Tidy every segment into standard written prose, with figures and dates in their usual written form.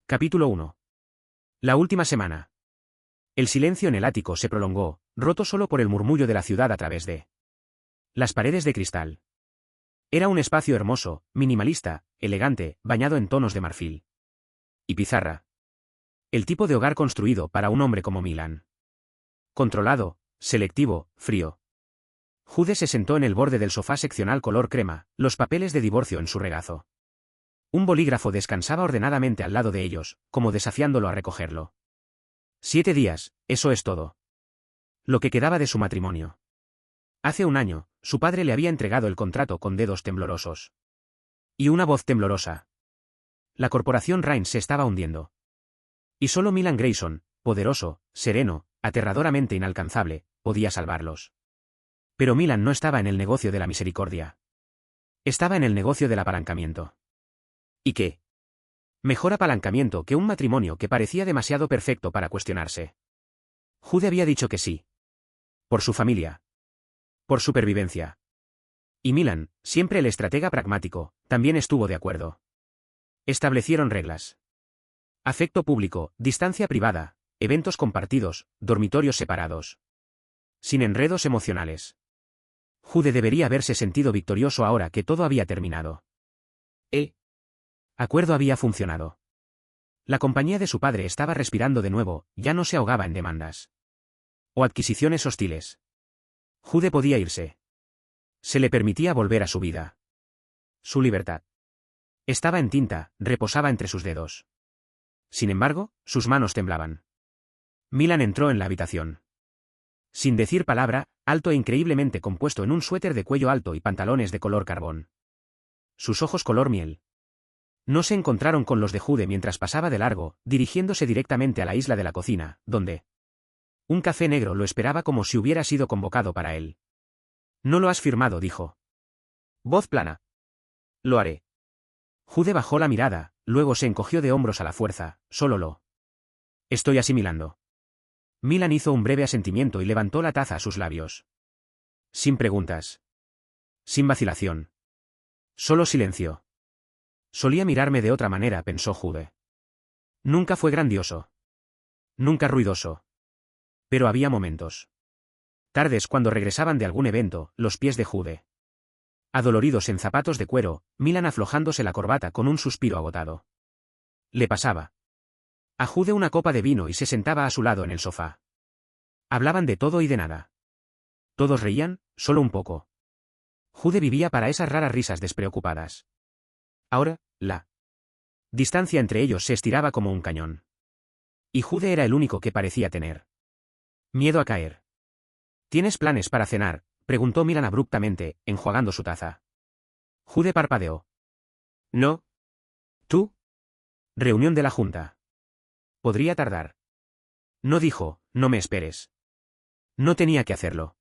Capítulo 1. La última semana. El silencio en el ático se prolongó, roto solo por el murmullo de la ciudad a través de las paredes de cristal. Era un espacio hermoso, minimalista, elegante, bañado en tonos de marfil y pizarra. El tipo de hogar construido para un hombre como Milan. Controlado, selectivo, frío. Jude se sentó en el borde del sofá seccional color crema, los papeles de divorcio en su regazo. Un bolígrafo descansaba ordenadamente al lado de ellos, como desafiándolo a recogerlo. 7 días, eso es todo. Lo que quedaba de su matrimonio. Hace un año, su padre le había entregado el contrato con dedos temblorosos. Y una voz temblorosa. La corporación Rain se estaba hundiendo. Y solo Milan Grayson, poderoso, sereno, aterradoramente inalcanzable, podía salvarlos. Pero Milan no estaba en el negocio de la misericordia. Estaba en el negocio del apalancamiento. ¿Y qué? Mejor apalancamiento que un matrimonio que parecía demasiado perfecto para cuestionarse. Jude había dicho que sí. Por su familia. Por supervivencia. Y Milan, siempre el estratega pragmático, también estuvo de acuerdo. Establecieron reglas. Afecto público, distancia privada, eventos compartidos, dormitorios separados. Sin enredos emocionales. Jude debería haberse sentido victorioso ahora que todo había terminado. Acuerdo había funcionado. La compañía de su padre estaba respirando de nuevo, ya no se ahogaba en demandas o adquisiciones hostiles. Jude podía irse. Se le permitía volver a su vida. Su libertad. Estaba en tinta, reposaba entre sus dedos. Sin embargo, sus manos temblaban. Milan entró en la habitación. Sin decir palabra, alto e increíblemente compuesto en un suéter de cuello alto y pantalones de color carbón. Sus ojos color miel. No se encontraron con los de Jude mientras pasaba de largo, dirigiéndose directamente a la isla de la cocina, donde un café negro lo esperaba como si hubiera sido convocado para él. No lo has firmado, dijo. Voz plana. Lo haré. Jude bajó la mirada, luego se encogió de hombros a la fuerza, solo lo estoy asimilando. Milan hizo un breve asentimiento y levantó la taza a sus labios. Sin preguntas. Sin vacilación. Solo silencio. Solía mirarme de otra manera, pensó Jude. Nunca fue grandioso. Nunca ruidoso. Pero había momentos. Tardes cuando regresaban de algún evento, los pies de Jude adoloridos en zapatos de cuero, Milan aflojándose la corbata con un suspiro agotado. Le pasaba a Jude una copa de vino y se sentaba a su lado en el sofá. Hablaban de todo y de nada. Todos reían, solo un poco. Jude vivía para esas raras risas despreocupadas. Ahora, la distancia entre ellos se estiraba como un cañón. Y Jude era el único que parecía tener miedo a caer. ¿Tienes planes para cenar?, preguntó Milan abruptamente, enjuagando su taza. Jude parpadeó. No. ¿Tú? Reunión de la Junta. Podría tardar. No dijo, no me esperes. No tenía que hacerlo.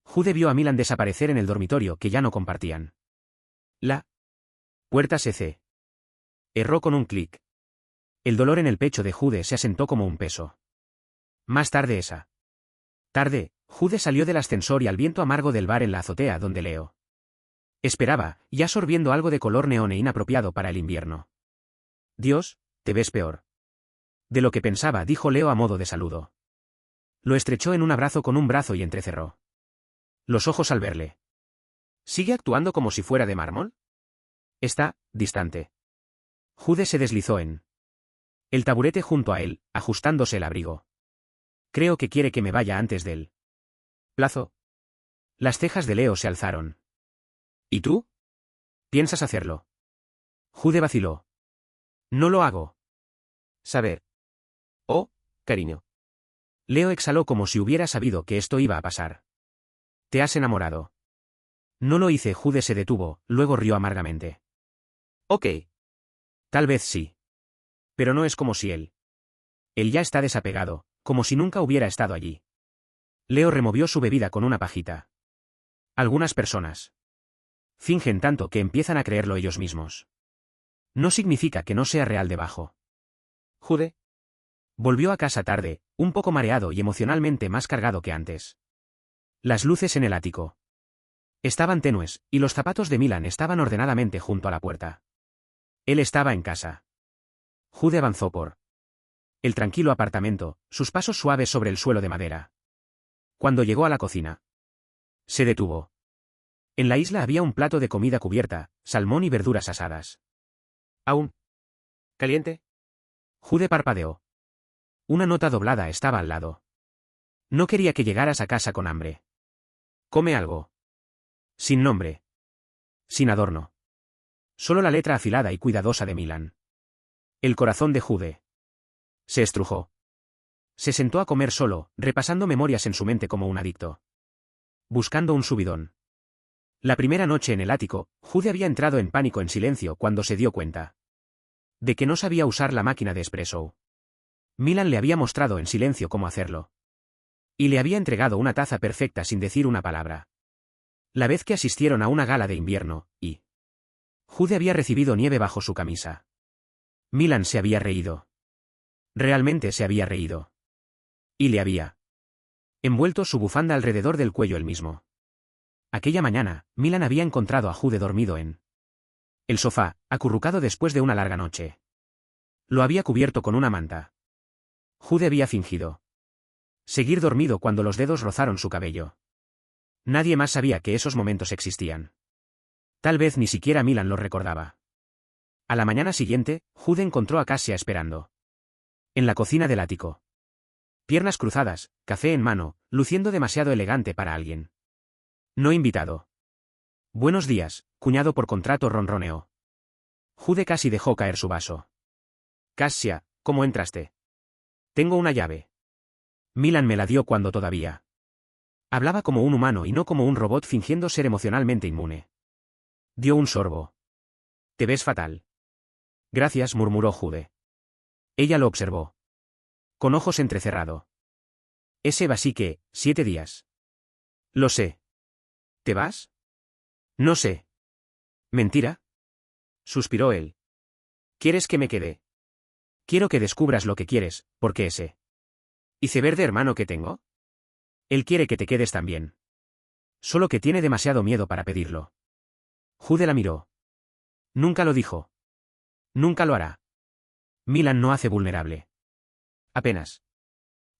Jude vio a Milan desaparecer en el dormitorio que ya no compartían. La puerta se cerró con un clic. El dolor en el pecho de Jude se asentó como un peso. Más tarde esa tarde, Jude salió del ascensor y al viento amargo del bar en la azotea donde Leo esperaba, ya sorbiendo algo de color neón e inapropiado para el invierno. Dios, te ves peor de lo que pensaba, dijo Leo a modo de saludo. Lo estrechó en un abrazo con un brazo y entrecerró los ojos al verle. ¿Sigue actuando como si fuera de mármol? Está distante. Jude se deslizó en el taburete junto a él, ajustándose el abrigo. Creo que quiere que me vaya antes del plazo. Las cejas de Leo se alzaron. ¿Y tú? ¿Piensas hacerlo? Jude vaciló. No lo hago. Saber. Oh, cariño. Leo exhaló como si hubiera sabido que esto iba a pasar. ¿Te has enamorado? No lo hice. Jude se detuvo, luego rió amargamente. Ok. Tal vez sí. Pero no es como si él ya está desapegado, como si nunca hubiera estado allí. Leo removió su bebida con una pajita. Algunas personas fingen tanto que empiezan a creerlo ellos mismos. No significa que no sea real debajo. Jude volvió a casa tarde, un poco mareado y emocionalmente más cargado que antes. Las luces en el ático estaban tenues, y los zapatos de Milan estaban ordenadamente junto a la puerta. Él estaba en casa. Jude avanzó por el tranquilo apartamento, sus pasos suaves sobre el suelo de madera. Cuando llegó a la cocina, se detuvo. En la isla había un plato de comida cubierta, salmón y verduras asadas. ¿Aún caliente? Jude parpadeó. Una nota doblada estaba al lado. No quería que llegaras a casa con hambre. Come algo. Sin nombre. Sin adorno. Solo la letra afilada y cuidadosa de Milan. El corazón de Jude se estrujó. Se sentó a comer solo, repasando memorias en su mente como un adicto. Buscando un subidón. La primera noche en el ático, Jude había entrado en pánico en silencio cuando se dio cuenta de que no sabía usar la máquina de espresso. Milan le había mostrado en silencio cómo hacerlo. Y le había entregado una taza perfecta sin decir una palabra. La vez que asistieron a una gala de invierno, y Jude había recibido nieve bajo su camisa. Milan se había reído. Realmente se había reído. Y le había envuelto su bufanda alrededor del cuello él mismo. Aquella mañana, Milan había encontrado a Jude dormido en el sofá, acurrucado después de una larga noche. Lo había cubierto con una manta. Jude había fingido seguir dormido cuando los dedos rozaron su cabello. Nadie más sabía que esos momentos existían. Tal vez ni siquiera Milan los recordaba. A la mañana siguiente, Jude encontró a Cassia esperando en la cocina del ático. Piernas cruzadas, café en mano, luciendo demasiado elegante para alguien no invitado. Buenos días, cuñado por contrato, ronroneó. Jude casi dejó caer su vaso. Cassia, ¿cómo entraste? Tengo una llave. Milan me la dio cuando todavía hablaba como un humano y no como un robot fingiendo ser emocionalmente inmune. Dio un sorbo. Te ves fatal. Gracias, murmuró Jude. Ella lo observó. Con ojos entrecerrado. Ese va sí que, 7 días. Lo sé. ¿Te vas? No sé. ¿Mentira? Suspiró él. ¿Quieres que me quede? Quiero que descubras lo que quieres, porque ese iceberg hermano que tengo. Él quiere que te quedes también. Solo que tiene demasiado miedo para pedirlo. Jude la miró. Nunca lo dijo. Nunca lo hará. Milan no hace vulnerable. Apenas.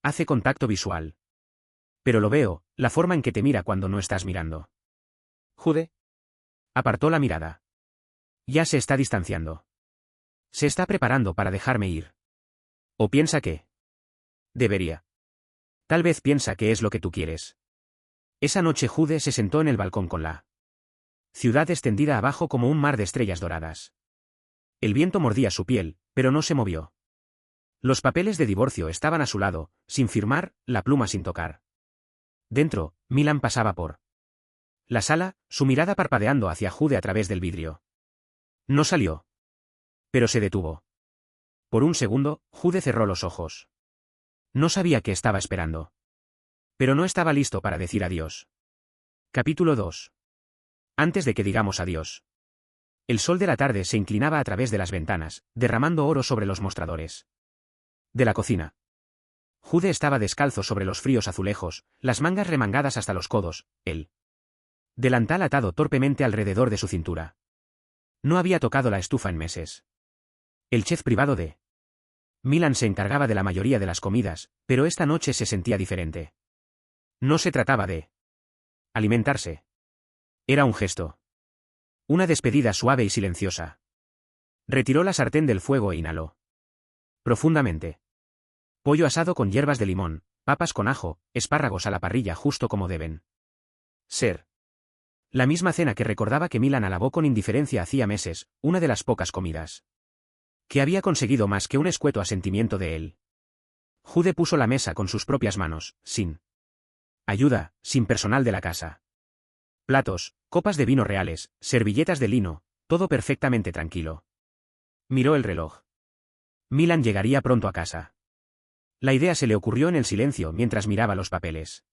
Hace contacto visual. Pero lo veo, la forma en que te mira cuando no estás mirando. Jude apartó la mirada. Ya se está distanciando. Se está preparando para dejarme ir. ¿O piensa que debería? Tal vez piensa que es lo que tú quieres. Esa noche Jude se sentó en el balcón con la ciudad extendida abajo como un mar de estrellas doradas. El viento mordía su piel, pero no se movió. Los papeles de divorcio estaban a su lado, sin firmar, la pluma sin tocar. Dentro, Milan pasaba por la sala, su mirada parpadeando hacia Jude a través del vidrio. No salió. Pero se detuvo. Por un segundo, Jude cerró los ojos. No sabía qué estaba esperando. Pero no estaba listo para decir adiós. Capítulo 2. Antes de que digamos adiós. El sol de la tarde se inclinaba a través de las ventanas, derramando oro sobre los mostradores de la cocina. Jude estaba descalzo sobre los fríos azulejos, las mangas remangadas hasta los codos, el delantal atado torpemente alrededor de su cintura. No había tocado la estufa en meses. El chef privado de Milan se encargaba de la mayoría de las comidas, pero esta noche se sentía diferente. No se trataba de alimentarse. Era un gesto. Una despedida suave y silenciosa. Retiró la sartén del fuego e inhaló profundamente. Pollo asado con hierbas de limón, papas con ajo, espárragos a la parrilla justo como deben ser. La misma cena que recordaba que Milan alabó con indiferencia hacía meses, una de las pocas comidas que había conseguido más que un escueto asentimiento de él. Jude puso la mesa con sus propias manos, sin ayuda, sin personal de la casa. Platos, copas de vino reales, servilletas de lino, todo perfectamente tranquilo. Miró el reloj. Milan llegaría pronto a casa. La idea se le ocurrió en el silencio mientras miraba los papeles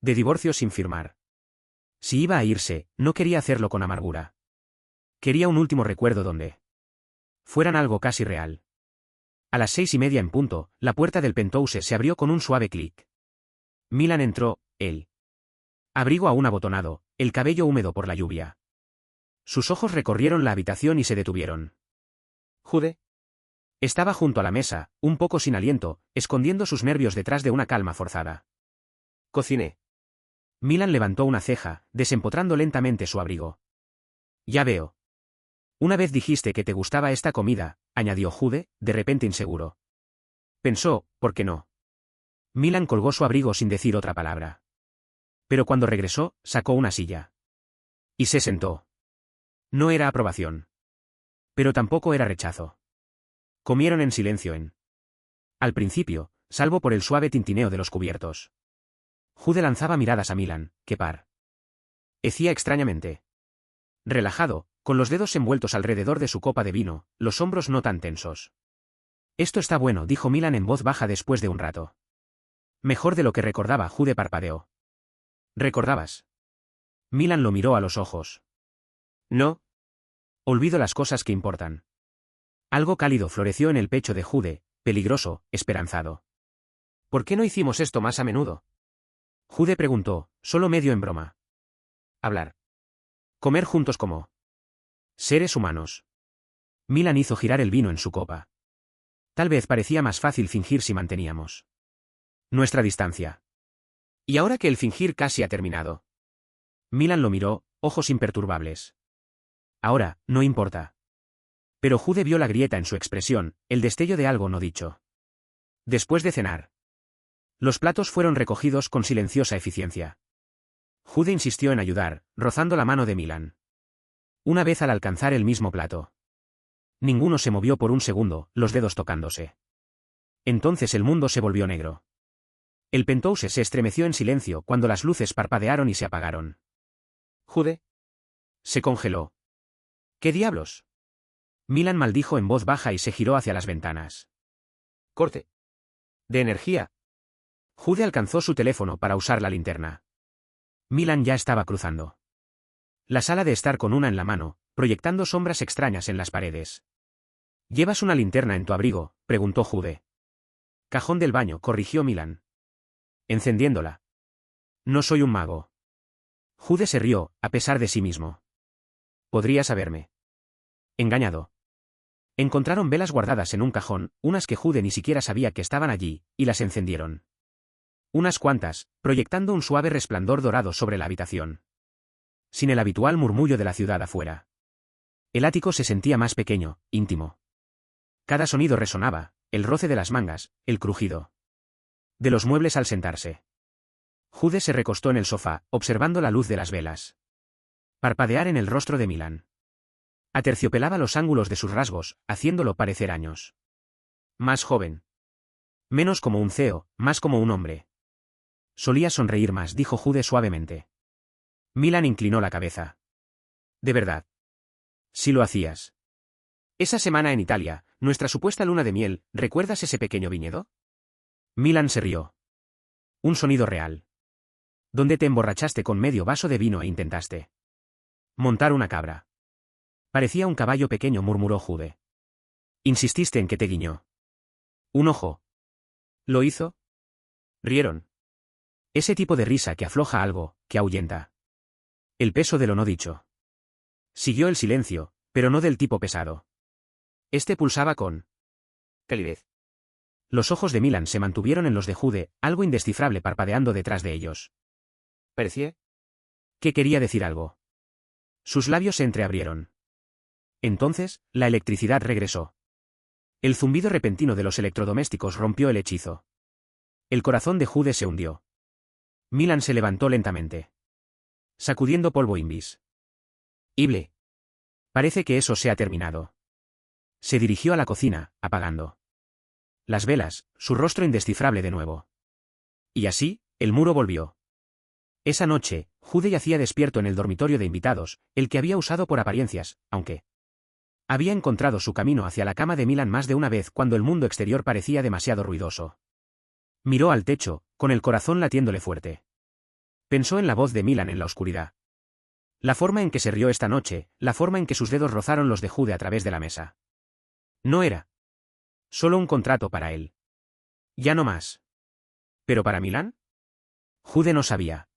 de divorcio sin firmar. Si iba a irse, no quería hacerlo con amargura. Quería un último recuerdo donde fueran algo casi real. A las 6:30 en punto, la puerta del penthouse se abrió con un suave clic. Milan entró, el abrigo aún abotonado, el cabello húmedo por la lluvia. Sus ojos recorrieron la habitación y se detuvieron. Jude Estaba junto a la mesa, un poco sin aliento, escondiendo sus nervios detrás de una calma forzada. Cociné. Milan levantó una ceja, desempotrando lentamente su abrigo. Ya veo. Una vez dijiste que te gustaba esta comida, añadió Jude, de repente inseguro. Pensó, ¿por qué no? Milan colgó su abrigo sin decir otra palabra. Pero cuando regresó, sacó una silla. Y se sentó. No era aprobación. Pero tampoco era rechazo. Comieron en silencio al principio, salvo por el suave tintineo de los cubiertos. Jude lanzaba miradas a Milan, que hacía extrañamente. Relajado, con los dedos envueltos alrededor de su copa de vino, los hombros no tan tensos. Esto está bueno, dijo Milan en voz baja después de un rato. Mejor de lo que recordaba, Jude parpadeó. ¿Recordabas? Milan lo miró a los ojos. No. Olvido las cosas que importan. Algo cálido floreció en el pecho de Jude, peligroso, esperanzado. ¿Por qué no hicimos esto más a menudo? Jude preguntó, solo medio en broma. Hablar. Comer juntos como seres humanos. Milan hizo girar el vino en su copa. Tal vez parecía más fácil fingir si manteníamos nuestra distancia. Y ahora que el fingir casi ha terminado. Milan lo miró, ojos imperturbables. Ahora, no importa. Pero Jude vio la grieta en su expresión, el destello de algo no dicho. Después de cenar. Los platos fueron recogidos con silenciosa eficiencia. Jude insistió en ayudar, rozando la mano de Milan. Una vez al alcanzar el mismo plato. Ninguno se movió por un segundo, los dedos tocándose. Entonces el mundo se volvió negro. El penthouse se estremeció en silencio cuando las luces parpadearon y se apagaron. Jude se congeló. ¿Qué diablos? Milan maldijo en voz baja y se giró hacia las ventanas. Corte de energía. Jude alcanzó su teléfono para usar la linterna. Milan ya estaba cruzando la sala de estar con una en la mano, proyectando sombras extrañas en las paredes. ¿Llevas una linterna en tu abrigo?, preguntó Jude. Cajón del baño, corrigió Milan. Encendiéndola. No soy un mago. Jude se rió, a pesar de sí mismo. Podrías haberme engañado. Encontraron velas guardadas en un cajón, unas que Jude ni siquiera sabía que estaban allí, y las encendieron. Unas cuantas, proyectando un suave resplandor dorado sobre la habitación. Sin el habitual murmullo de la ciudad afuera. El ático se sentía más pequeño, íntimo. Cada sonido resonaba, el roce de las mangas, el crujido de los muebles al sentarse. Jude se recostó en el sofá, observando la luz de las velas parpadear en el rostro de Milan. Aterciopelaba los ángulos de sus rasgos, haciéndolo parecer años más joven. Menos como un CEO, más como un hombre. Solía sonreír más, dijo Jude suavemente. Milan inclinó la cabeza. ¿De verdad? Sí lo hacías. Esa semana en Italia, nuestra supuesta luna de miel, ¿recuerdas ese pequeño viñedo? Milan se rió. Un sonido real. ¿Dónde te emborrachaste con medio vaso de vino e intentaste montar una cabra? Parecía un caballo pequeño, murmuró Jude. Insististe en que te guiñó un ojo. ¿Lo hizo? Rieron. Ese tipo de risa que afloja algo, que ahuyenta el peso de lo no dicho. Siguió el silencio, pero no del tipo pesado. Este pulsaba con calidez. Los ojos de Milan se mantuvieron en los de Jude, algo indescifrable parpadeando detrás de ellos. Parecía que quería decir algo. Sus labios se entreabrieron. Entonces, la electricidad regresó. El zumbido repentino de los electrodomésticos rompió el hechizo. El corazón de Jude se hundió. Milan se levantó lentamente, sacudiendo polvo invisible. Parece que eso se ha terminado. Se dirigió a la cocina, apagando las velas, su rostro indescifrable de nuevo. Y así, el muro volvió. Esa noche, Jude yacía despierto en el dormitorio de invitados, el que había usado por apariencias, aunque había encontrado su camino hacia la cama de Milan más de una vez cuando el mundo exterior parecía demasiado ruidoso. Miró al techo, con el corazón latiéndole fuerte. Pensó en la voz de Milan en la oscuridad. La forma en que se rió esta noche, la forma en que sus dedos rozaron los de Jude a través de la mesa. No era solo un contrato para él. Ya no más. ¿Pero para Milan? Jude no sabía.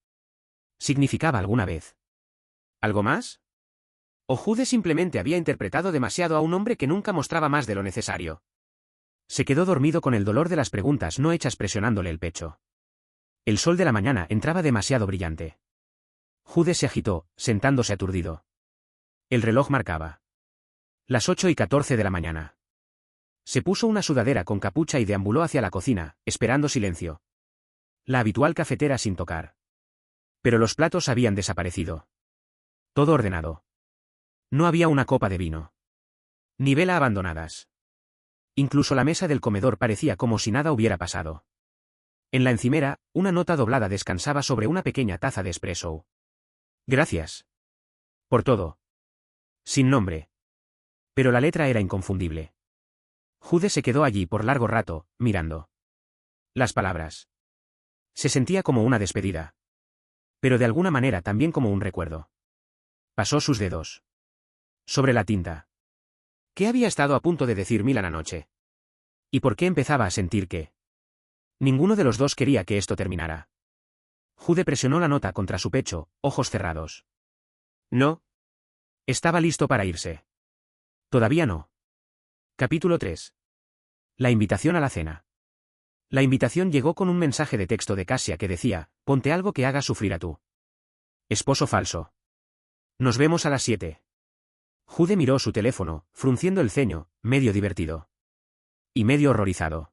¿Significaba alguna vez algo más? ¿O Jude simplemente había interpretado demasiado a un hombre que nunca mostraba más de lo necesario? Se quedó dormido con el dolor de las preguntas no hechas presionándole el pecho. El sol de la mañana entraba demasiado brillante. Jude se agitó, sentándose aturdido. El reloj marcaba las 8:14 de la mañana. Se puso una sudadera con capucha y deambuló hacia la cocina, esperando silencio. La habitual cafetera sin tocar. Pero los platos habían desaparecido. Todo ordenado. No había una copa de vino. Ni vela abandonadas. Incluso la mesa del comedor parecía como si nada hubiera pasado. En la encimera, una nota doblada descansaba sobre una pequeña taza de espresso. Gracias. Por todo. Sin nombre. Pero la letra era inconfundible. Jude se quedó allí por largo rato, mirando las palabras. Se sentía como una despedida. Pero de alguna manera también como un recuerdo. Pasó sus dedos sobre la tinta. ¿Qué había estado a punto de decir Milan anoche? ¿Y por qué empezaba a sentir que ninguno de los dos quería que esto terminara? Jude presionó la nota contra su pecho, ojos cerrados. No. Estaba listo para irse. Todavía no. Capítulo 3. La invitación a la cena. La invitación llegó con un mensaje de texto de Cassia que decía: ponte algo que haga sufrir a tu esposo falso. Nos vemos a las 7. Jude miró su teléfono, frunciendo el ceño, medio divertido. Y medio horrorizado.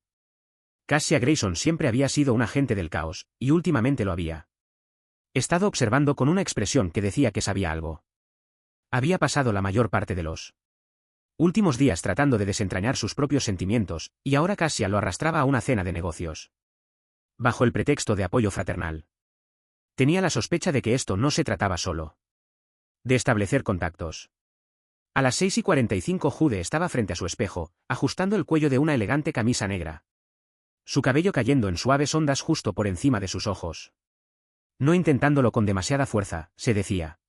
Cassia Grayson siempre había sido un agente del caos, y últimamente lo había estado observando con una expresión que decía que sabía algo. Había pasado la mayor parte de los últimos días tratando de desentrañar sus propios sentimientos, y ahora Cassia lo arrastraba a una cena de negocios. Bajo el pretexto de apoyo fraternal. Tenía la sospecha de que esto no se trataba solo de establecer contactos. A las 6:45 Jude estaba frente a su espejo, ajustando el cuello de una elegante camisa negra. Su cabello cayendo en suaves ondas justo por encima de sus ojos. No intentándolo con demasiada fuerza, se decía.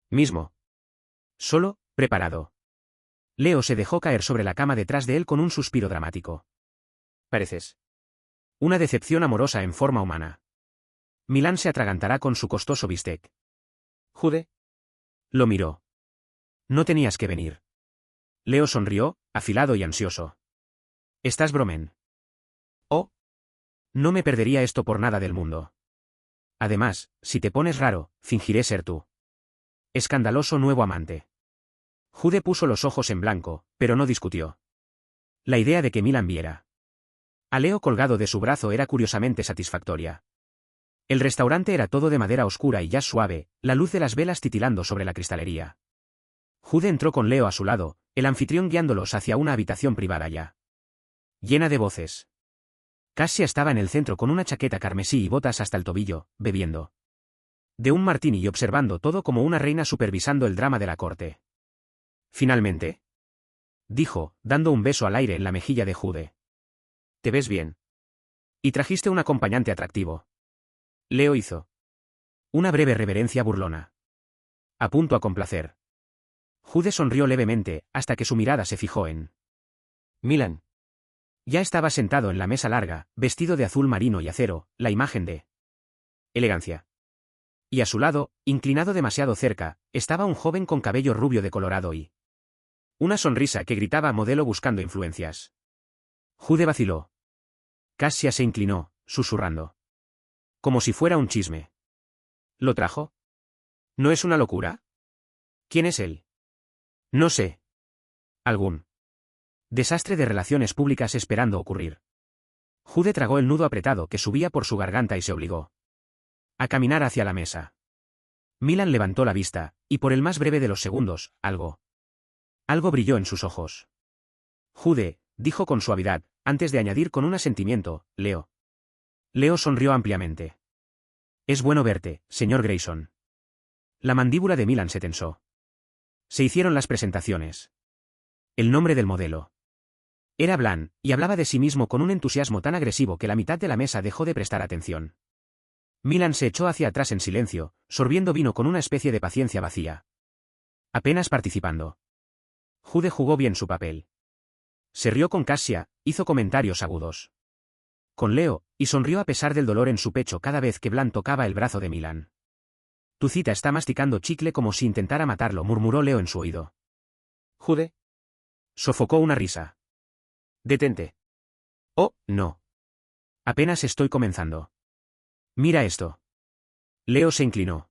Mismo. Solo, preparado. Leo se dejó caer sobre la cama detrás de él con un suspiro dramático. Pareces una decepción amorosa en forma humana. Milan se atragantará con su costoso bistec. Jude. Lo miró. No tenías que venir. Leo sonrió, afilado y ansioso. ¿Estás bromen? Oh. No me perdería esto por nada del mundo. Además, si te pones raro, fingiré ser tú. Escandaloso nuevo amante. Jude puso los ojos en blanco, pero no discutió. La idea de que Milan viera a Leo colgado de su brazo era curiosamente satisfactoria. El restaurante era todo de madera oscura y jazz suave, la luz de las velas titilando sobre la cristalería. Jude entró con Leo a su lado, el anfitrión guiándolos hacia una habitación privada ya llena de voces. Cassia estaba en el centro con una chaqueta carmesí y botas hasta el tobillo, bebiendo de un martini y observando todo como una reina supervisando el drama de la corte. Finalmente, dijo, dando un beso al aire en la mejilla de Jude. Te ves bien. Y trajiste un acompañante atractivo. Leo hizo una breve reverencia burlona. A punto a complacer. Jude sonrió levemente, hasta que su mirada se fijó en Milan. Ya estaba sentado en la mesa larga, vestido de azul marino y acero, la imagen de elegancia. Y a su lado, inclinado demasiado cerca, estaba un joven con cabello rubio decolorado y una sonrisa que gritaba modelo buscando influencias. Jude vaciló. Cassia se inclinó, susurrando. Como si fuera un chisme. ¿Lo trajo? ¿No es una locura? ¿Quién es él? No sé. Algún desastre de relaciones públicas esperando ocurrir. Jude tragó el nudo apretado que subía por su garganta y se obligó a caminar hacia la mesa. Milan levantó la vista, y por el más breve de los segundos, algo brilló en sus ojos. Jude, dijo con suavidad, antes de añadir con un asentimiento, Leo. Leo sonrió ampliamente. Es bueno verte, señor Grayson. La mandíbula de Milan se tensó. Se hicieron las presentaciones. El nombre del modelo era Blan, y hablaba de sí mismo con un entusiasmo tan agresivo que la mitad de la mesa dejó de prestar atención. Milan se echó hacia atrás en silencio, sorbiendo vino con una especie de paciencia vacía. Apenas participando. Jude jugó bien su papel. Se rió con Cassia, hizo comentarios agudos con Leo, y sonrió a pesar del dolor en su pecho cada vez que Blan tocaba el brazo de Milan. Tu cita está masticando chicle como si intentara matarlo, murmuró Leo en su oído. Jude sofocó una risa. Detente. Oh, no. Apenas estoy comenzando. Mira esto. Leo se inclinó.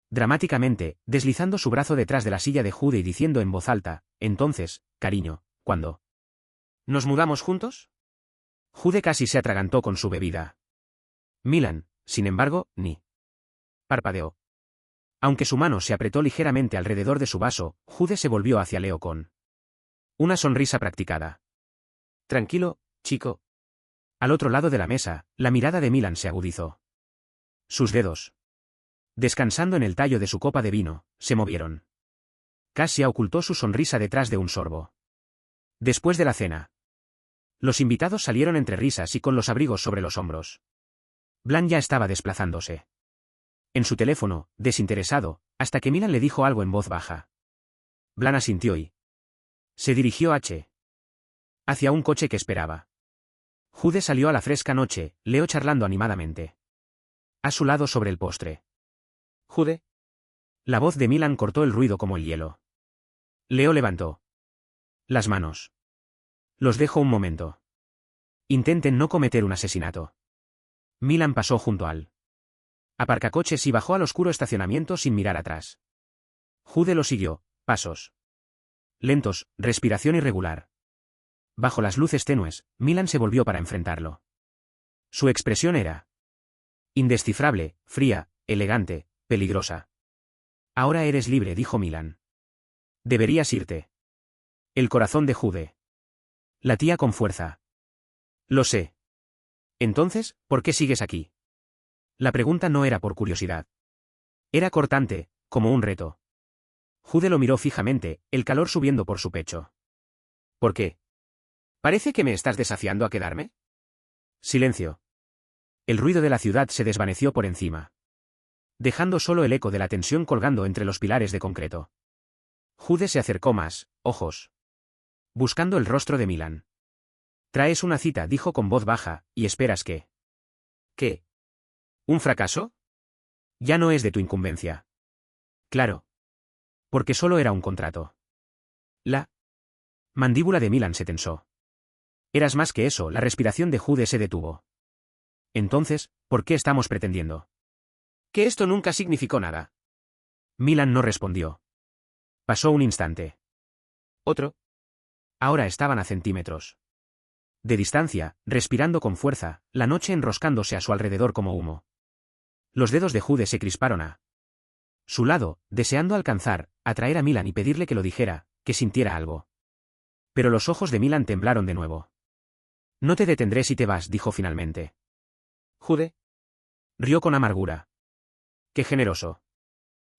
Dramáticamente, deslizando su brazo detrás de la silla de Jude y diciendo en voz alta, entonces, cariño, ¿cuándo nos mudamos juntos? Jude casi se atragantó con su bebida. Milan, sin embargo, ni parpadeó. Aunque su mano se apretó ligeramente alrededor de su vaso, Jude se volvió hacia Leo con una sonrisa practicada. Tranquilo, chico. Al otro lado de la mesa, la mirada de Milan se agudizó. Sus dedos, descansando en el tallo de su copa de vino, se movieron. Cassia ocultó su sonrisa detrás de un sorbo. Después de la cena, los invitados salieron entre risas y con los abrigos sobre los hombros. Blan ya estaba desplazándose en su teléfono, desinteresado, hasta que Milan le dijo algo en voz baja. Blan asintió y se dirigió hacia un coche que esperaba. Jude salió a la fresca noche, Leo charlando animadamente a su lado sobre el postre. Jude. La voz de Milan cortó el ruido como el hielo. Leo levantó las manos. Los dejo un momento. Intenten no cometer un asesinato. Milan pasó junto al aparcacoches y bajó al oscuro estacionamiento sin mirar atrás. Jude lo siguió, pasos lentos, respiración irregular. Bajo las luces tenues, Milan se volvió para enfrentarlo. Su expresión era indescifrable, fría, elegante, peligrosa. Ahora eres libre, dijo Milan. Deberías irte. El corazón de Jude latía con fuerza. Lo sé. Entonces, ¿por qué sigues aquí? La pregunta no era por curiosidad. Era cortante, como un reto. Jude lo miró fijamente, el calor subiendo por su pecho. ¿Por qué? ¿Parece que me estás desafiando a quedarme? Silencio. El ruido de la ciudad se desvaneció por encima, dejando solo el eco de la tensión colgando entre los pilares de concreto. Jude se acercó más, ojos buscando el rostro de Milan. Traes una cita, dijo con voz baja, y esperas que... ¿Qué? ¿Un fracaso? Ya no es de tu incumbencia. Claro. Porque solo era un contrato. La mandíbula de Milan se tensó. Eras más que eso, la respiración de Jude se detuvo. Entonces, ¿por qué estamos pretendiendo? Que esto nunca significó nada. Milan no respondió. Pasó un instante. Otro. Ahora estaban a centímetros de distancia, respirando con fuerza, la noche enroscándose a su alrededor como humo. Los dedos de Jude se crisparon a su lado, deseando alcanzar, atraer a Milan y pedirle que lo dijera, que sintiera algo. Pero los ojos de Milan temblaron de nuevo. No te detendré si te vas, dijo finalmente. Jude rió con amargura. Qué generoso.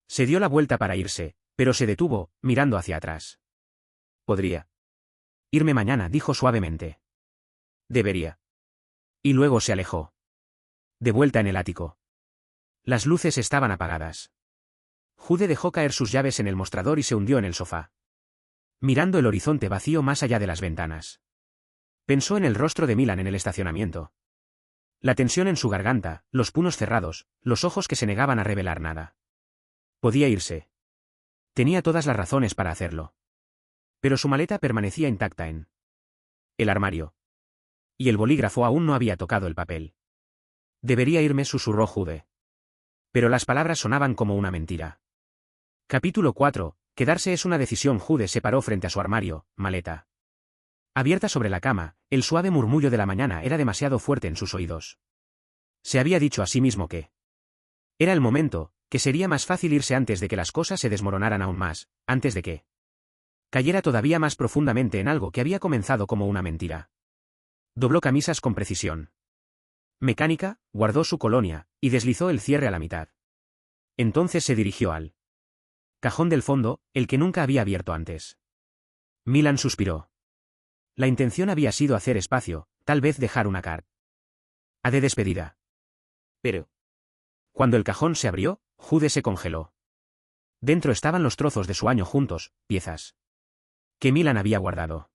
Se dio la vuelta para irse, pero se detuvo, mirando hacia atrás. Podría irme mañana, dijo suavemente. Debería. Y luego se alejó. De vuelta en el ático. Las luces estaban apagadas. Jude dejó caer sus llaves en el mostrador y se hundió en el sofá, mirando el horizonte vacío más allá de las ventanas. Pensó en el rostro de Milan en el estacionamiento. La tensión en su garganta, los puños cerrados, los ojos que se negaban a revelar nada. Podía irse. Tenía todas las razones para hacerlo. Pero su maleta permanecía intacta en el armario. Y el bolígrafo aún no había tocado el papel. Debería irme, susurró Jude. Pero las palabras sonaban como una mentira. Capítulo 4. Quedarse es una decisión. Jude se paró frente a su armario, maleta abierta sobre la cama, el suave murmullo de la mañana era demasiado fuerte en sus oídos. Se había dicho a sí mismo que era el momento, que sería más fácil irse antes de que las cosas se desmoronaran aún más, antes de que cayera todavía más profundamente en algo que había comenzado como una mentira. Dobló camisas con precisión mecánica, guardó su colonia, y deslizó el cierre a la mitad. Entonces se dirigió al cajón del fondo, el que nunca había abierto antes. Milan suspiró. La intención había sido hacer espacio, tal vez dejar una carta de despedida. Pero cuando el cajón se abrió, Jude se congeló. Dentro estaban los trozos de su año juntos, piezas que Milan había guardado.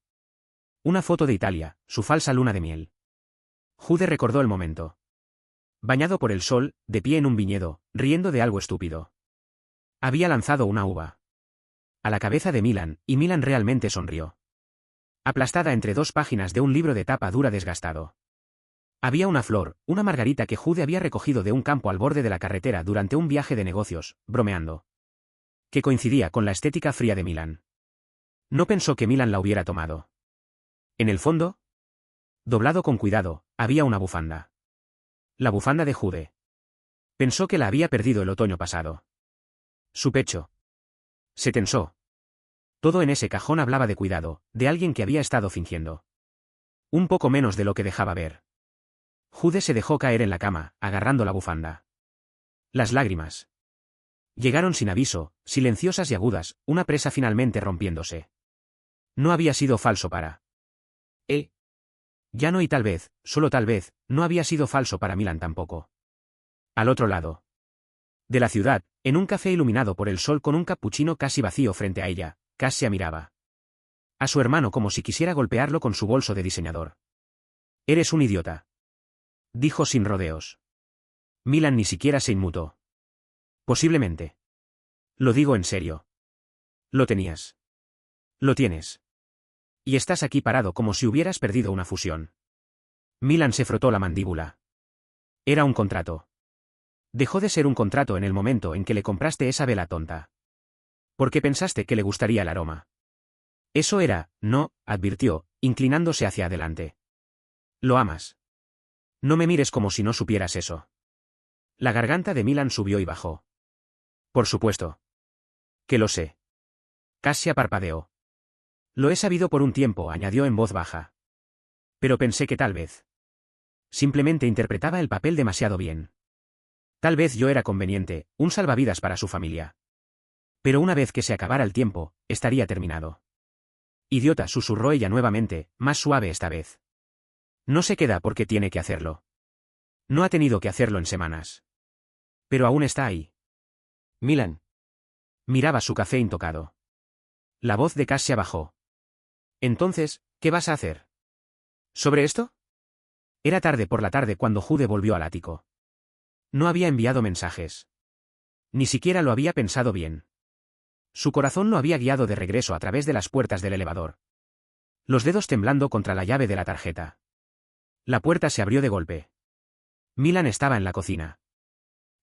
Una foto de Italia, su falsa luna de miel. Jude recordó el momento. Bañado por el sol, de pie en un viñedo, riendo de algo estúpido. Había lanzado una uva a la cabeza de Milan, y Milan realmente sonrió. aplastada entre dos páginas de un libro de tapa dura desgastado. Había una flor, una margarita que Jude había recogido de un campo al borde de la carretera durante un viaje de negocios, bromeando. Que coincidía con la estética fría de Milan. No pensó que Milan la hubiera tomado. En el fondo, doblado con cuidado, había una bufanda. La bufanda de Jude. Pensó que la había perdido el otoño pasado. Su pecho se tensó. Todo en ese cajón hablaba de cuidado, de alguien que había estado fingiendo. Un poco menos de lo que dejaba ver. Jude se dejó caer en la cama, agarrando la bufanda. Las lágrimas llegaron sin aviso, silenciosas y agudas, una presa finalmente rompiéndose. No había sido falso para él. Ya no, y tal vez, solo tal vez, no había sido falso para Milan tampoco. Al otro lado de la ciudad, en un café iluminado por el sol con un capuchino casi vacío frente a ella, Cassia miraba a su hermano como si quisiera golpearlo con su bolso de diseñador. «Eres un idiota», dijo sin rodeos. Milan ni siquiera se inmutó. «Posiblemente. Lo digo en serio. Lo tenías. Lo tienes. Y estás aquí parado como si hubieras perdido una fusión». Milan se frotó la mandíbula. Era un contrato. Dejó de ser un contrato en el momento en que le compraste esa vela tonta. Porque pensaste que le gustaría el aroma. Eso era, no, advirtió, inclinándose hacia adelante. Lo amas. No me mires como si no supieras eso. La garganta de Milan subió y bajó. Por supuesto. Que lo sé. Cassia parpadeó. Lo he sabido por un tiempo, añadió en voz baja. Pero pensé que tal vez. Simplemente interpretaba el papel demasiado bien. Tal vez yo era conveniente, un salvavidas para su familia. Pero una vez que se acabara el tiempo, estaría terminado. Idiota, susurró ella nuevamente, más suave esta vez. No se queda porque tiene que hacerlo. No ha tenido que hacerlo en semanas. Pero aún está ahí. Milan miraba su café intocado. La voz de Cassia bajó. Entonces, ¿qué vas a hacer? ¿Sobre esto? Era tarde por la tarde cuando Jude volvió al ático. No había enviado mensajes. Ni siquiera lo había pensado bien. Su corazón lo había guiado de regreso a través de las puertas del elevador. Los dedos temblando contra la llave de la tarjeta. La puerta se abrió de golpe. Milan estaba en la cocina.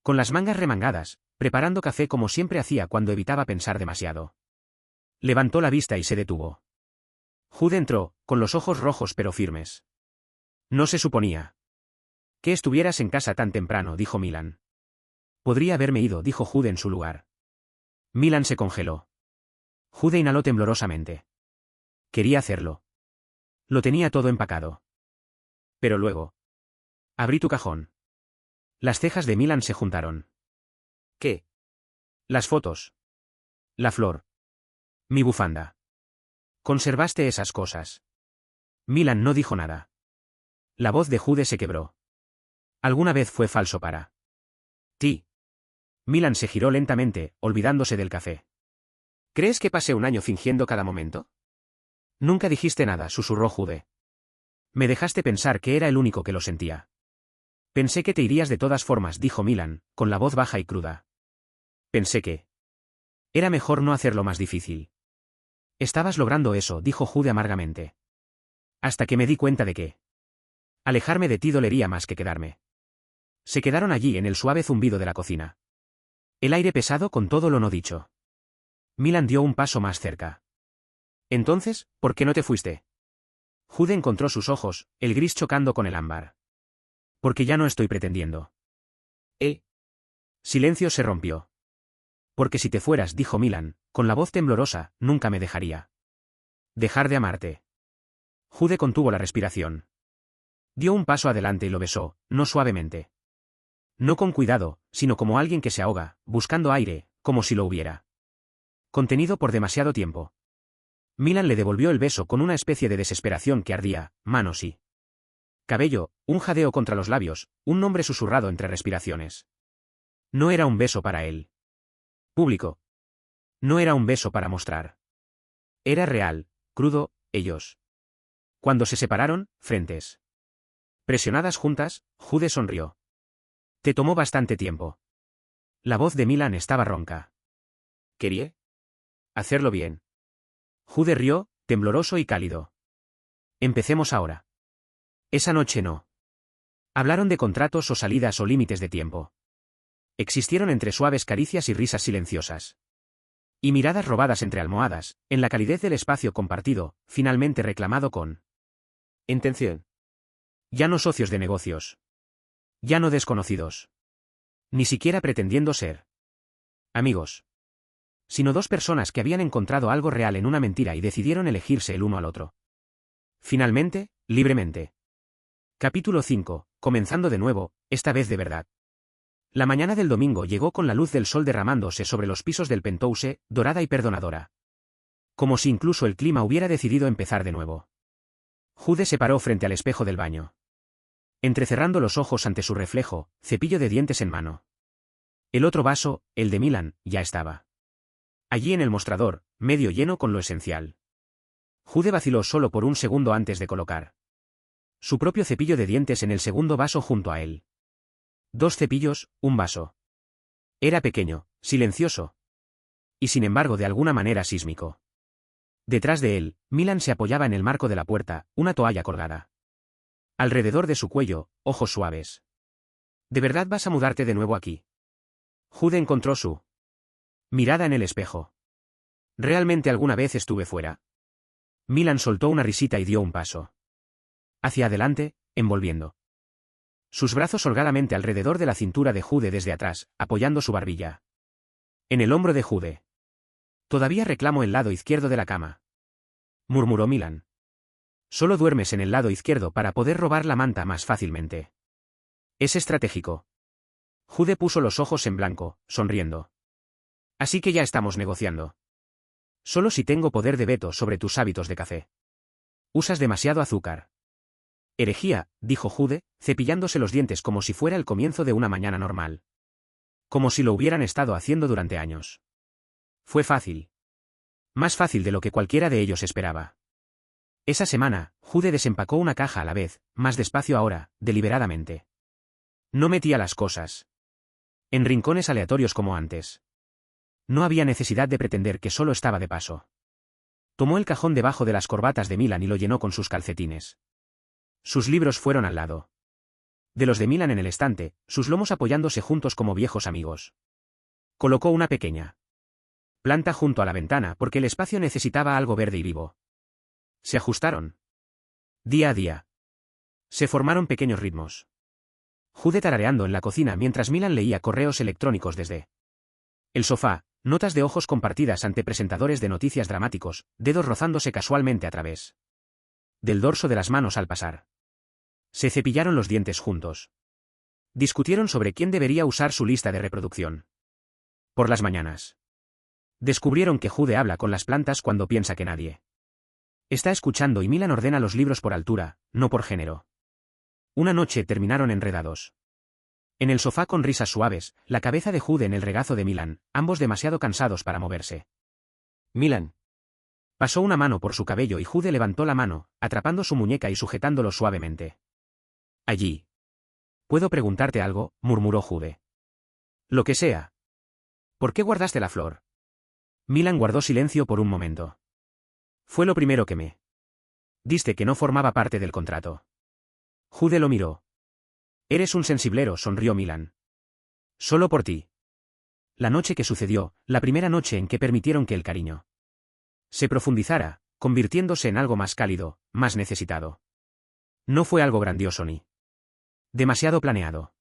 Con las mangas remangadas, preparando café como siempre hacía cuando evitaba pensar demasiado. Levantó la vista y se detuvo. Jude entró, con los ojos rojos pero firmes. No se suponía que estuvieras en casa tan temprano, dijo Milan. Podría haberme ido, dijo Jude en su lugar. Milan se congeló. Jude inhaló temblorosamente. Quería hacerlo. Lo tenía todo empacado. Pero luego. Abrí tu cajón. Las cejas de Milan se juntaron. ¿Qué? Las fotos. La flor. Mi bufanda. Conservaste esas cosas. Milan no dijo nada. La voz de Jude se quebró. ¿Alguna vez fue falso para ti? Milan se giró lentamente, olvidándose del café. ¿Crees que pasé un año fingiendo cada momento? Nunca dijiste nada, susurró Jude. Me dejaste pensar que era el único que lo sentía. Pensé que te irías de todas formas, dijo Milan, con la voz baja y cruda. Pensé que era mejor no hacerlo más difícil. Estabas logrando eso, dijo Jude amargamente. Hasta que me di cuenta de que alejarme de ti dolería más que quedarme. Se quedaron allí en el suave zumbido de la cocina. El aire pesado con todo lo no dicho. Milan dio un paso más cerca. Entonces, ¿por qué no te fuiste? Jude encontró sus ojos, el gris chocando con el ámbar. Porque ya no estoy pretendiendo. Silencio se rompió. Porque si te fueras, dijo Milan, con la voz temblorosa, nunca me dejaría. Dejar de amarte. Jude contuvo la respiración. Dio un paso adelante y lo besó, no suavemente. No con cuidado, sino como alguien que se ahoga, buscando aire, como si lo hubiera contenido por demasiado tiempo. Milan le devolvió el beso con una especie de desesperación que ardía, manos y cabello, un jadeo contra los labios, un nombre susurrado entre respiraciones. No era un beso para él. Público. No era un beso para mostrar. Era real, crudo, ellos. Cuando se separaron, frentes presionadas juntas, Jude sonrió. Te tomó bastante tiempo. La voz de Milan estaba ronca. ¿Quería hacerlo bien? Jude rió, tembloroso y cálido. Empecemos ahora. Esa noche no. Hablaron de contratos o salidas o límites de tiempo. Existieron entre suaves caricias y risas silenciosas. Y miradas robadas entre almohadas, en la calidez del espacio compartido, finalmente reclamado con intención. Ya no socios de negocios. Ya no desconocidos. Ni siquiera pretendiendo ser amigos. Sino dos personas que habían encontrado algo real en una mentira y decidieron elegirse el uno al otro. Finalmente, libremente. Capítulo 5, comenzando de nuevo, esta vez de verdad. La mañana del domingo llegó con la luz del sol derramándose sobre los pisos del penthouse, dorada y perdonadora. Como si incluso el clima hubiera decidido empezar de nuevo. Jude se paró frente al espejo del baño. Entrecerrando los ojos ante su reflejo, cepillo de dientes en mano. El otro vaso, el de Milan, ya estaba allí en el mostrador, medio lleno con lo esencial. Jude vaciló solo por un segundo antes de colocar su propio cepillo de dientes en el segundo vaso junto a él. Dos cepillos, un vaso. Era pequeño, silencioso. Y sin embargo de alguna manera sísmico. Detrás de él, Milan se apoyaba en el marco de la puerta, una toalla colgada alrededor de su cuello, ojos suaves. ¿De verdad vas a mudarte de nuevo aquí? Jude encontró su mirada en el espejo. ¿Realmente alguna vez estuve fuera? Milan soltó una risita y dio un paso hacia adelante, envolviendo sus brazos holgadamente alrededor de la cintura de Jude desde atrás, apoyando su barbilla en el hombro de Jude. Todavía reclamo el lado izquierdo de la cama, murmuró Milan. Solo duermes en el lado izquierdo para poder robar la manta más fácilmente. Es estratégico. Jude puso los ojos en blanco, sonriendo. Así que ya estamos negociando. Solo si tengo poder de veto sobre tus hábitos de café. Usas demasiado azúcar. Herejía, dijo Jude, cepillándose los dientes como si fuera el comienzo de una mañana normal. Como si lo hubieran estado haciendo durante años. Fue fácil. Más fácil de lo que cualquiera de ellos esperaba. Esa semana, Jude desempacó una caja a la vez, más despacio ahora, deliberadamente. No metía las cosas en rincones aleatorios como antes. No había necesidad de pretender que solo estaba de paso. Tomó el cajón debajo de las corbatas de Milan y lo llenó con sus calcetines. Sus libros fueron al lado de los de Milan en el estante, sus lomos apoyándose juntos como viejos amigos. Colocó una pequeña planta junto a la ventana porque el espacio necesitaba algo verde y vivo. Se ajustaron. Día a día. Se formaron pequeños ritmos. Jude tarareando en la cocina mientras Milan leía correos electrónicos desde el sofá, notas de ojos compartidas ante presentadores de noticias dramáticos, dedos rozándose casualmente a través del dorso de las manos al pasar. Se cepillaron los dientes juntos. Discutieron sobre quién debería usar su lista de reproducción. Por las mañanas. Descubrieron que Jude habla con las plantas cuando piensa que nadie está escuchando y Milan ordena los libros por altura, no por género. Una noche terminaron enredados en el sofá con risas suaves, la cabeza de Jude en el regazo de Milan, ambos demasiado cansados para moverse. Milan pasó una mano por su cabello y Jude levantó la mano, atrapando su muñeca y sujetándolo suavemente. Allí. ¿Puedo preguntarte algo?, murmuró Jude. Lo que sea. ¿Por qué guardaste la flor? Milan guardó silencio por un momento. Fue lo primero que me diste que no formaba parte del contrato. Jude lo miró. Eres un sensiblero, sonrió Milan. Solo por ti. La noche que sucedió, la primera noche en que permitieron que el cariño se profundizara, convirtiéndose en algo más cálido, más necesitado. No fue algo grandioso ni demasiado planeado.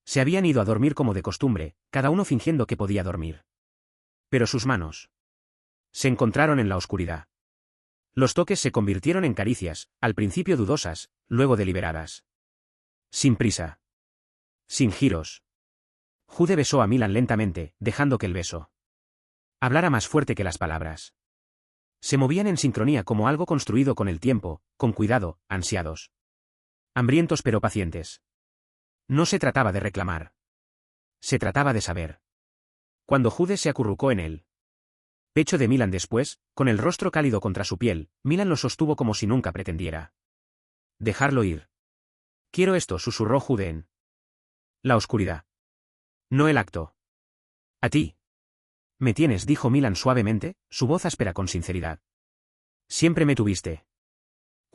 Se habían ido a dormir como de costumbre, cada uno fingiendo que podía dormir. Pero sus manos se encontraron en la oscuridad. Los toques se convirtieron en caricias, al principio dudosas, luego deliberadas. Sin prisa. Sin giros. Jude besó a Milan lentamente, dejando que el beso hablara más fuerte que las palabras. Se movían en sincronía como algo construido con el tiempo, con cuidado, ansiados. Hambrientos pero pacientes. No se trataba de reclamar. Se trataba de saber. Cuando Jude se acurrucó en él, pecho de Milan después, con el rostro cálido contra su piel, Milan lo sostuvo como si nunca pretendiera dejarlo ir. Quiero esto, susurró Jude en la oscuridad. No el acto. A ti. Me tienes, dijo Milan suavemente, su voz áspera con sinceridad. Siempre me tuviste.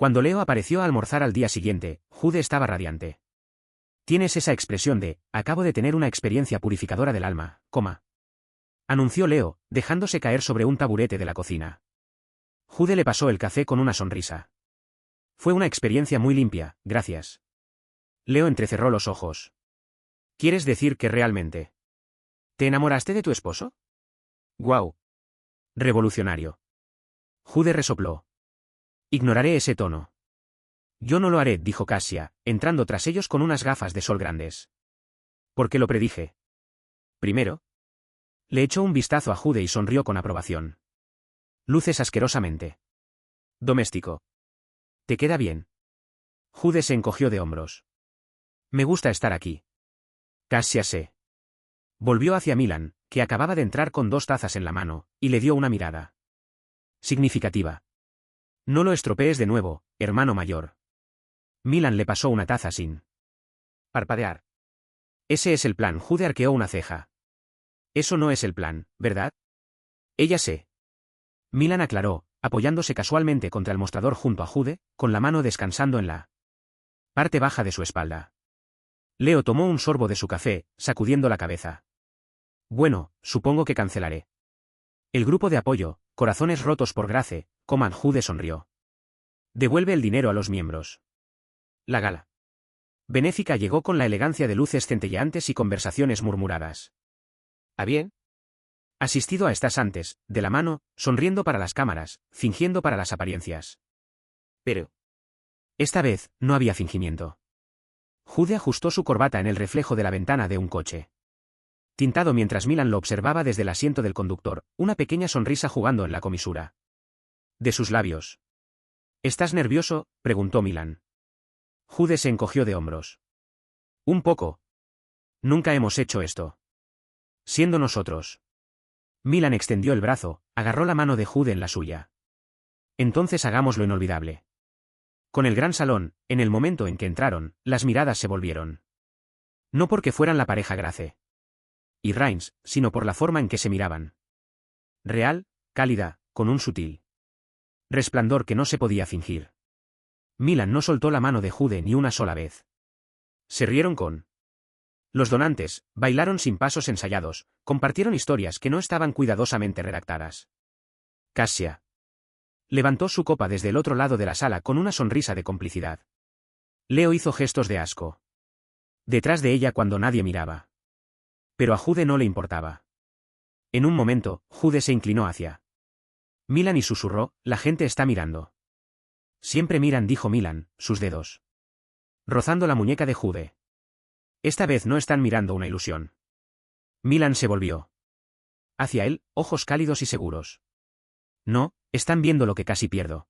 Cuando Leo apareció a almorzar al día siguiente, Jude estaba radiante. Tienes esa expresión de, acabo de tener una experiencia purificadora del alma, anunció Leo, dejándose caer sobre un taburete de la cocina. Jude le pasó el café con una sonrisa. Fue una experiencia muy limpia, gracias. Leo entrecerró los ojos. ¿Quieres decir que realmente te enamoraste de tu esposo? ¡Guau! Revolucionario. Jude resopló. Ignoraré ese tono. Yo no lo haré, dijo Cassia, entrando tras ellos con unas gafas de sol grandes. Porque lo predije. Primero. Le echó un vistazo a Jude y sonrió con aprobación. Luces asquerosamente. Doméstico. ¿Te queda bien? Jude se encogió de hombros. Me gusta estar aquí. Cassia se volvió hacia Milan, que acababa de entrar con 2 tazas en la mano, y le dio una mirada significativa. No lo estropees de nuevo, hermano mayor. Milan le pasó una taza sin parpadear. Ese es el plan. Jude arqueó una ceja. Eso no es el plan, ¿verdad? Ella sé. Milan aclaró, apoyándose casualmente contra el mostrador junto a Jude, con la mano descansando en la parte baja de su espalda. Leo tomó un sorbo de su café, sacudiendo la cabeza. Bueno, supongo que cancelaré. El grupo de apoyo, corazones rotos por Grace, Jude sonrió. Devuelve el dinero a los miembros. La gala benéfica llegó con la elegancia de luces centelleantes y conversaciones murmuradas. ¿A bien? Asistido a estas antes, de la mano, sonriendo para las cámaras, fingiendo para las apariencias. Pero esta vez, no había fingimiento. Jude ajustó su corbata en el reflejo de la ventana de un coche. Tintado mientras Milan lo observaba desde el asiento del conductor, una pequeña sonrisa jugando en la comisura de sus labios. ¿Estás nervioso?, preguntó Milan. Jude se encogió de hombros. Un poco. Nunca hemos hecho esto. Siendo nosotros. Milan extendió el brazo, agarró la mano de Jude en la suya. Entonces hagamos lo inolvidable. Con el gran salón, en el momento en que entraron, las miradas se volvieron. No porque fueran la pareja Grace y Rains, sino por la forma en que se miraban. Real, cálida, con un sutil resplandor que no se podía fingir. Milan no soltó la mano de Jude ni una sola vez. Se rieron con los donantes, bailaron sin pasos ensayados, compartieron historias que no estaban cuidadosamente redactadas. Cassia levantó su copa desde el otro lado de la sala con una sonrisa de complicidad. Leo hizo gestos de asco detrás de ella cuando nadie miraba. Pero a Jude no le importaba. En un momento, Jude se inclinó hacia Milan y susurró, la gente está mirando. Siempre miran, dijo Milan, sus dedos rozando la muñeca de Jude. Esta vez no están mirando una ilusión. Milan se volvió hacia él, ojos cálidos y seguros. No, están viendo lo que casi pierdo.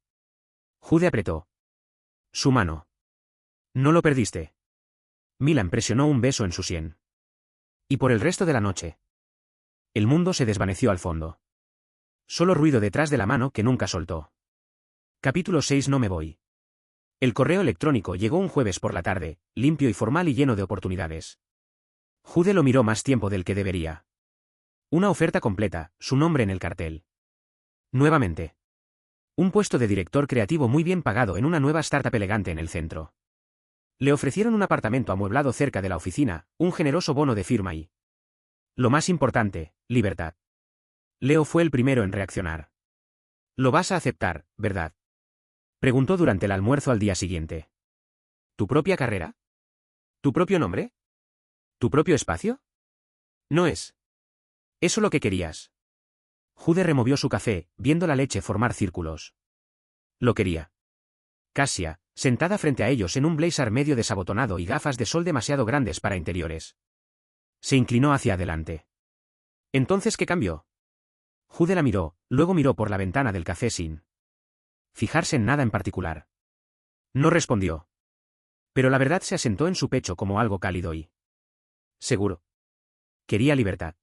Jude apretó su mano. No lo perdiste. Milan presionó un beso en su sien. Y por el resto de la noche. El mundo se desvaneció al fondo. Solo ruido detrás de la mano que nunca soltó. Capítulo 6. No me voy. El correo electrónico llegó un jueves por la tarde, limpio y formal y lleno de oportunidades. Jude lo miró más tiempo del que debería. Una oferta completa, su nombre en el cartel. Nuevamente. Un puesto de director creativo muy bien pagado en una nueva startup elegante en el centro. Le ofrecieron un apartamento amueblado cerca de la oficina, un generoso bono de firma y, lo más importante, libertad. Leo fue el primero en reaccionar. Lo vas a aceptar, ¿verdad? Preguntó durante el almuerzo al día siguiente. ¿Tu propia carrera? ¿Tu propio nombre? ¿Tu propio espacio? No es eso lo que querías. Jude removió su café, viendo la leche formar círculos. Lo quería. Cassia, sentada frente a ellos en un blazer medio desabotonado y gafas de sol demasiado grandes para interiores. Se inclinó hacia adelante. ¿Entonces qué cambió? Jude la miró, luego miró por la ventana del café sin fijarse en nada en particular. No respondió. Pero la verdad se asentó en su pecho como algo cálido y seguro. Quería libertad.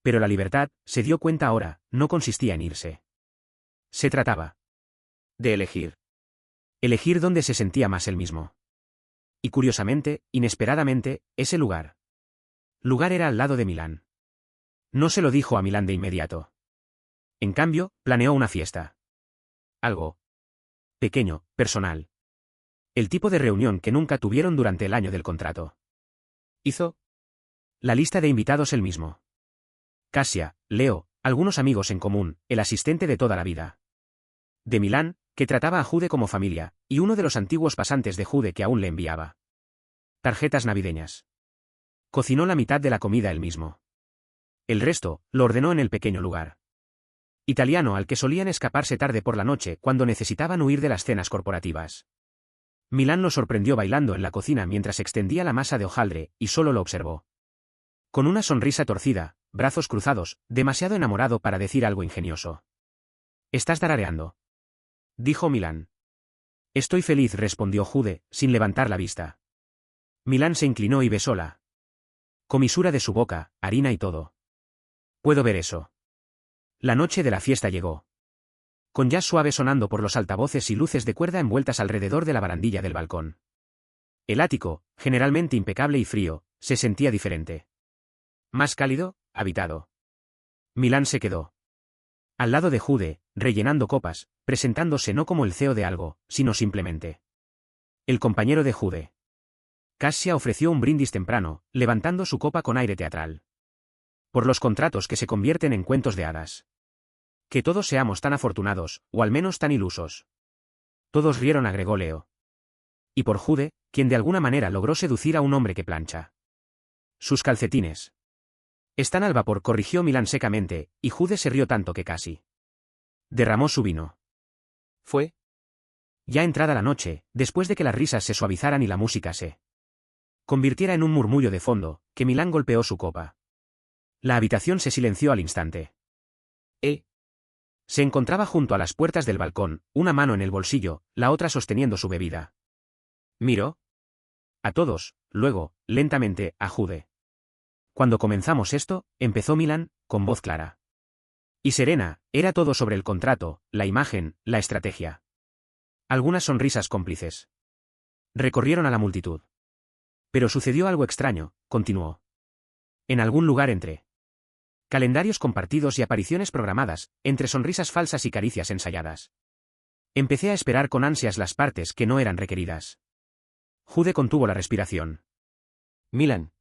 Pero la libertad, se dio cuenta ahora, no consistía en irse. Se trataba de elegir. Elegir dónde se sentía más él mismo. Y curiosamente, inesperadamente, ese lugar. Lugar era al lado de Milán. No se lo dijo a Milán de inmediato. En cambio, planeó una fiesta. Algo pequeño, personal. El tipo de reunión que nunca tuvieron durante el año del contrato. Hizo la lista de invitados él mismo. Cassia, Leo, algunos amigos en común, el asistente de toda la vida de Milán, que trataba a Jude como familia, y uno de los antiguos pasantes de Jude que aún le enviaba tarjetas navideñas. Cocinó la mitad de la comida él mismo. El resto, lo ordenó en el pequeño lugar italiano al que solían escaparse tarde por la noche cuando necesitaban huir de las cenas corporativas. Milán lo sorprendió bailando en la cocina mientras extendía la masa de hojaldre, y solo lo observó. Con una sonrisa torcida, brazos cruzados, demasiado enamorado para decir algo ingenioso. «Estás tarareando», dijo Milán. «Estoy feliz», respondió Jude, sin levantar la vista. Milán se inclinó y besó la comisura de su boca, harina y todo. «Puedo ver eso». La noche de la fiesta llegó. Con jazz suave sonando por los altavoces y luces de cuerda envueltas alrededor de la barandilla del balcón. El ático, generalmente impecable y frío, se sentía diferente. Más cálido, habitado. Milán se quedó al lado de Jude, rellenando copas, presentándose no como el CEO de algo, sino simplemente el compañero de Jude. Cassia ofreció un brindis temprano, levantando su copa con aire teatral. Por los contratos que se convierten en cuentos de hadas. Que todos seamos tan afortunados, o al menos tan ilusos. Todos rieron, agregó Leo. Y por Jude, quien de alguna manera logró seducir a un hombre que plancha sus calcetines. Están al vapor, corrigió Milán secamente, y Jude se rió tanto que casi derramó su vino. Fue ya entrada la noche, después de que las risas se suavizaran y la música se convirtiera en un murmullo de fondo, que Milán golpeó su copa. La habitación se silenció al instante. Se encontraba junto a las puertas del balcón, una mano en el bolsillo, la otra sosteniendo su bebida. Miró a todos, luego, lentamente, a Jude. Cuando comenzamos esto, empezó Milán, con voz clara y serena, era todo sobre el contrato, la imagen, la estrategia. Algunas sonrisas cómplices recorrieron a la multitud. Pero sucedió algo extraño, continuó. En algún lugar entre calendarios compartidos y apariciones programadas, entre sonrisas falsas y caricias ensayadas. Empecé a esperar con ansias las partes que no eran requeridas. Jude contuvo la respiración. Milán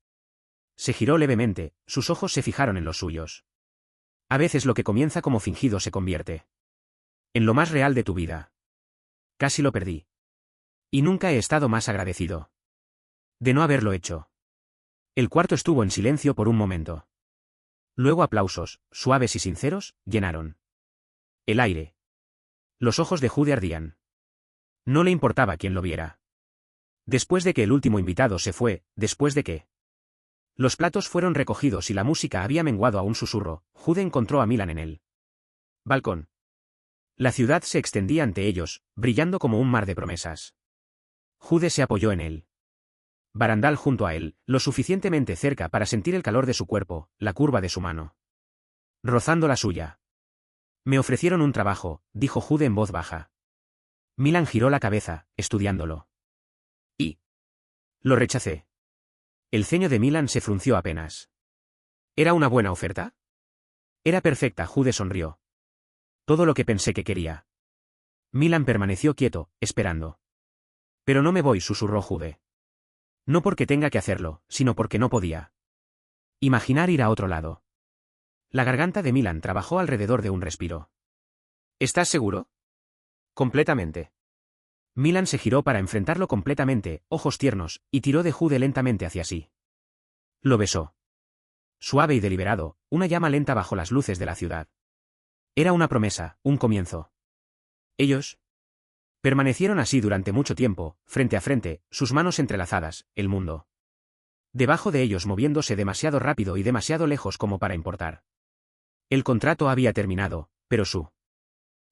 se giró levemente, sus ojos se fijaron en los suyos. A veces lo que comienza como fingido se convierte en lo más real de tu vida. Casi lo perdí. Y nunca he estado más agradecido de no haberlo hecho. El cuarto estuvo en silencio por un momento. Luego aplausos, suaves y sinceros, llenaron el aire. Los ojos de Jude ardían. No le importaba quién lo viera. Después de que el último invitado se fue, después de que los platos fueron recogidos y la música había menguado a un susurro, Jude encontró a Milán en el balcón. La ciudad se extendía ante ellos, brillando como un mar de promesas. Jude se apoyó en él. Barandal junto a él, lo suficientemente cerca para sentir el calor de su cuerpo, la curva de su mano rozando la suya. Me ofrecieron un trabajo, dijo Jude en voz baja. Milán giró la cabeza, estudiándolo. Y lo rechacé. El ceño de Milán se frunció apenas. ¿Era una buena oferta? Era perfecta, Jude sonrió. Todo lo que pensé que quería. Milán permaneció quieto, esperando. Pero no me voy, susurró Jude. No porque tenga que hacerlo, sino porque no podía imaginar ir a otro lado. La garganta de Milán trabajó alrededor de un respiro. ¿Estás seguro? Completamente. Milán se giró para enfrentarlo completamente, ojos tiernos, y tiró de Jude lentamente hacia sí. Lo besó. Suave y deliberado, una llama lenta bajo las luces de la ciudad. Era una promesa, un comienzo. Ellos permanecieron así durante mucho tiempo, frente a frente, sus manos entrelazadas, el mundo debajo de ellos moviéndose demasiado rápido y demasiado lejos como para importar. El contrato había terminado, pero su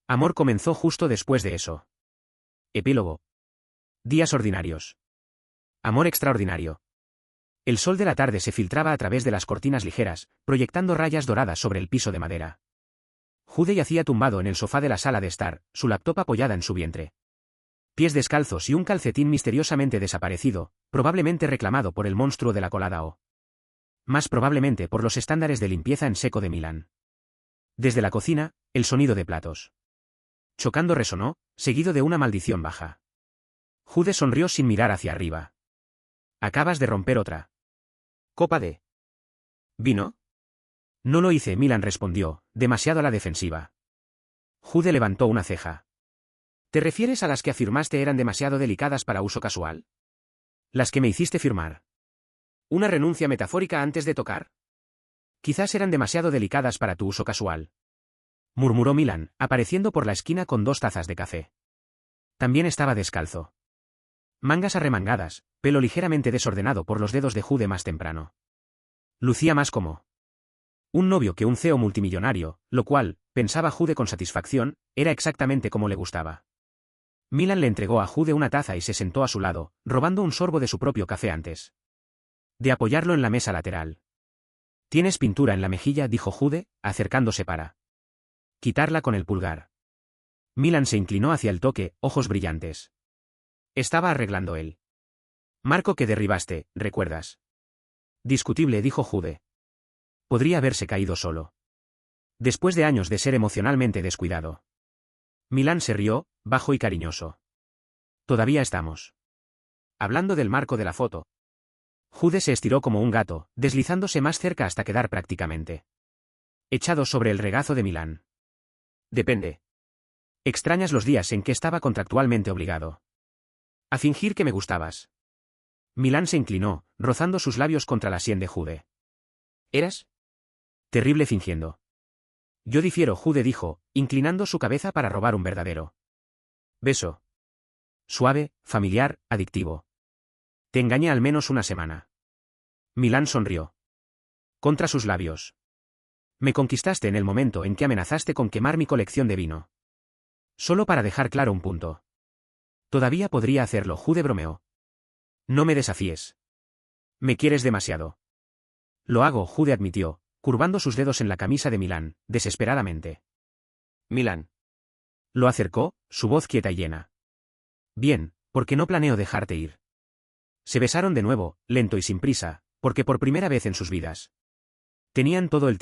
amor comenzó justo después de eso. Epílogo. Días ordinarios. Amor extraordinario. El sol de la tarde se filtraba a través de las cortinas ligeras, proyectando rayas doradas sobre el piso de madera. Jude yacía tumbado en el sofá de la sala de estar, su laptop apoyada en su vientre. Pies descalzos y un calcetín misteriosamente desaparecido, probablemente reclamado por el monstruo de la colada o más probablemente por los estándares de limpieza en seco de Milán. Desde la cocina, el sonido de platos Chocando resonó, seguido de una maldición baja. Jude sonrió sin mirar hacia arriba. Acabas de romper otra copa de vino. No lo hice, Milan respondió, demasiado a la defensiva. Jude levantó una ceja. ¿Te refieres a las que afirmaste eran demasiado delicadas para uso casual? Las que me hiciste firmar. ¿Una renuncia metafórica antes de tocar? Quizás eran demasiado delicadas para tu uso casual, murmuró Milan, apareciendo por la esquina con 2 tazas de café. También estaba descalzo. Mangas arremangadas, pelo ligeramente desordenado por los dedos de Jude más temprano. Lucía más como un novio que un CEO multimillonario, lo cual, pensaba Jude con satisfacción, era exactamente como le gustaba. Milan le entregó a Jude una taza y se sentó a su lado, robando un sorbo de su propio café antes de apoyarlo en la mesa lateral. Tienes pintura en la mejilla, dijo Jude, acercándose para quitarla con el pulgar. Milan se inclinó hacia el toque, ojos brillantes. Estaba arreglando el marco que derribaste, ¿recuerdas? Discutible, dijo Jude. Podría haberse caído solo. Después de años de ser emocionalmente descuidado. Milan se rió, bajo y cariñoso. Todavía estamos hablando del marco de la foto. Jude se estiró como un gato, deslizándose más cerca hasta quedar prácticamente echado sobre el regazo de Milan. Depende. ¿Extrañas los días en que estaba contractualmente obligado a fingir que me gustabas? Milan se inclinó, rozando sus labios contra la sien de Jude. ¿Eras terrible fingiendo? Yo difiero, Jude dijo, inclinando su cabeza para robar un verdadero beso. Suave, familiar, adictivo. Te engañé al menos una semana. Milan sonrió. Contra sus labios. Me conquistaste en el momento en que amenazaste con quemar mi colección de vino. Solo para dejar claro un punto. Todavía podría hacerlo, Jude bromeó. No me desafíes. Me quieres demasiado. Lo hago, Jude admitió, curvando sus dedos en la camisa de Milan, desesperadamente. Milan. Lo acercó, su voz quieta y llena. Bien, porque no planeo dejarte ir. Se besaron de nuevo, lento y sin prisa, porque por primera vez en sus vidas tenían todo el tiempo